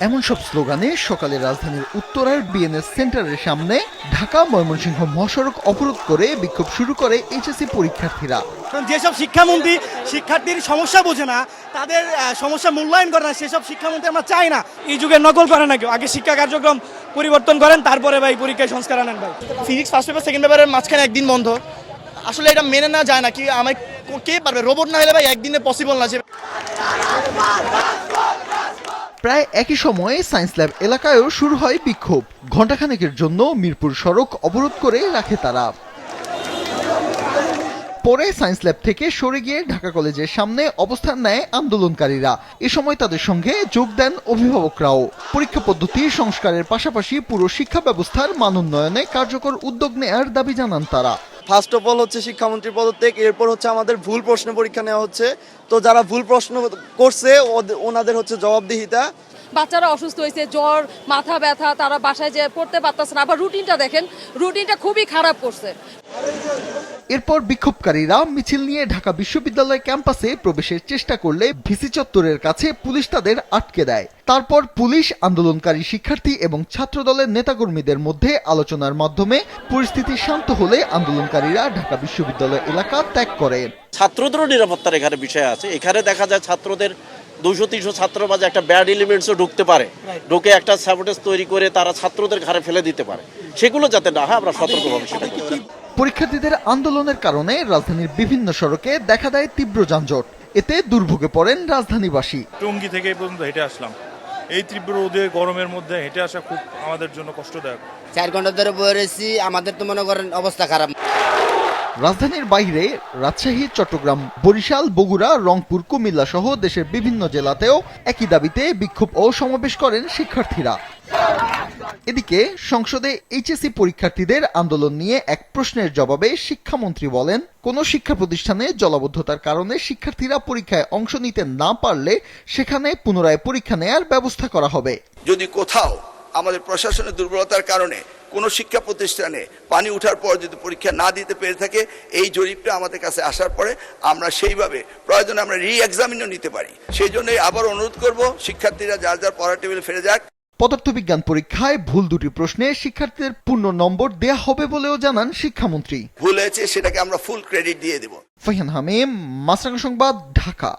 এমন সব স্লোগানে সকালে রাজধানীর উত্তরার বিএনএস সেন্টারের সামনে ঢাকা ময়মনসিংহ মহাসড়ক অবরোধ করে বিক্ষোভ শুরু করে এইচএসসি পরীক্ষার্থীরা। যেসব শিক্ষামন্ত্রী শিক্ষার্থীর সমস্যা বোঝে না, তাদের সমস্যা মূল্যায়ন করে না, সেসব শিক্ষামন্ত্রী আমরা চাই না। এই যুগে নকল করে না কেউ, আগে শিক্ষা কার্যক্রম পরিবর্তন করেন, তারপরে ভাই পরীক্ষায় সংস্কার আনেন। ভাই ফিজিক্স ফার্স্ট পেপার সেকেন্ড পেপারের মাঝখানে একদিন বন্ধ, আসলে এটা মেনে না যায় না। কি আমায় কে পারবে? রোবট না হলে ভাই একদিনে পসিবল না। প্রায় একই সময়ে সায়েন্স ল্যাব এলাকায়ও শুরু হয় বিক্ষোভ। ঘণ্টাখানেকের জন্য মিরপুর সড়ক অবরোধ করে রাখে তারা। পরে সায়েন্স ল্যাব থেকে সরে গিয়ে ঢাকা কলেজের সামনে অবস্থান নেয় আন্দোলনকারীরা। এ সময় তাদের সঙ্গে যোগ দেন অভিভাবকরাও। পরীক্ষা পদ্ধতি সংস্কারের পাশাপাশি পুরো শিক্ষা ব্যবস্থার মান উন্নয়নে কার্যকর উদ্যোগ নেয়ার দাবি জানান তারা। ফার্স্ট অফ অল হচ্ছে শিক্ষামন্ত্রীর পদত্যাগ, এরপর হচ্ছে আমাদের ভুল প্রশ্ন পরীক্ষা নেওয়া হচ্ছে। তো যারা ভুল প্রশ্ন করছে ওনাদের হচ্ছে জবাবদিহিতা। বাচ্চারা অসুস্থ হয়েছে, জ্বর, মাথা ব্যথা, তারা বাসায় যে পড়তে পারতেছে না। আবার রুটিনটা দেখেন, রুটিনটা খুবই খারাপ করছে। এরপর বিক্ষোভকারীরা মিছিল নিয়ে ঢাকা বিশ্ববিদ্যালয় ক্যাম্পাসে প্রবেশের চেষ্টা করলে ভিসি চত্বরের কাছে পুলিশ তাদের আটকে দেয়। তারপর পুলিশ আন্দোলনকারী শিক্ষার্থী এবং ছাত্রদলের নেতাকর্মীদের মধ্যে আলোচনার মাধ্যমে পরিস্থিতি শান্ত হলে আন্দোলনকারীরা ঢাকা বিশ্ববিদ্যালয় এলাকা ত্যাগ করে। ছাত্রদেরও নিরাপত্তার এখানে বিষয় আছে। এখানে দেখা যায় ছাত্রদের 200-300 ছাত্র মাঝে একটা ব্যাড এলিমেন্টসও ঢুকতে পারে, ঢুকে একটা স্যাবোটেজ তৈরি করে তারা ছাত্রদের ঘাড়ে ফেলে দিতে পারে। সেগুলো যাতে না হয় আমরা সতর্কভাবে সেটা করি। পরীক্ষার্থীদের আন্দোলনের কারণে রাজধানীর বিভিন্ন সড়কে দেখা দেয় তীব্র যানজট। এতে দুর্ভোগে পড়েন রাজধানীবাসী। টঙ্গী থেকে এই পর্যন্ত হেঁটে আসলাম। এই তীব্র রোদে গরমের মধ্যে হেঁটে আসা খুব আমাদের জন্য কষ্টদায়ক। 4 ঘন্টা ধরে বয়ে রয়েছি, আমাদের তো মনে করেন অবস্থা খারাপ। রাজধানীর বাইরে রাজশাহী, চট্টগ্রাম, বরিশাল, বগুড়া, রংপুর, কুমিল্লা সহ দেশের বিভিন্ন জেলাতেও একই দাবিতে বিক্ষোভ ও সমাবেশ করেন শিক্ষার্থীরা। এদিকে সংসদে এইচএসসি পরীক্ষার্থীদের আন্দোলন নিয়ে এক প্রশ্নের জবাবে শিক্ষামন্ত্রী বলেন, কোন শিক্ষা প্রতিষ্ঠানে জলাবদ্ধতার কারণে শিক্ষার্থীরা পরীক্ষায় অংশ নিতে না পারলে সেখানে পুনরায় পরীক্ষা নেয়ার ব্যবস্থা করা হবে। যদি কোথাও আমাদের প্রশাসনের দুর্বলতার কারণে কোনো শিক্ষা প্রতিষ্ঠানে পানি ওঠার পর যদি পরীক্ষা না দিতে পেরে থাকে, এই জরিপটা আমাদের কাছে আসার পরে আমরা সেইভাবে প্রয়োজনে আমরা রি-এক্সামিনও নিতে পারি। সেই জন্যই আবার অনুরোধ করব, শিক্ষার্থীরা যার যার পড়ার টেবিলে ফিরে যাক। পদার্থবিজ্ঞান পরীক্ষায় ভুল দুটি প্রশ্নে শিক্ষার্থীদের পূর্ণ নম্বর দেয়া হবে বলেও জানান শিক্ষামন্ত্রী। ভুল হয়েছে সেটাকে আমরা ফুল ক্রেডিট দিয়ে দেব। ফাহিন হামিম, মাছরাঙা সংবাদ, ঢাকা।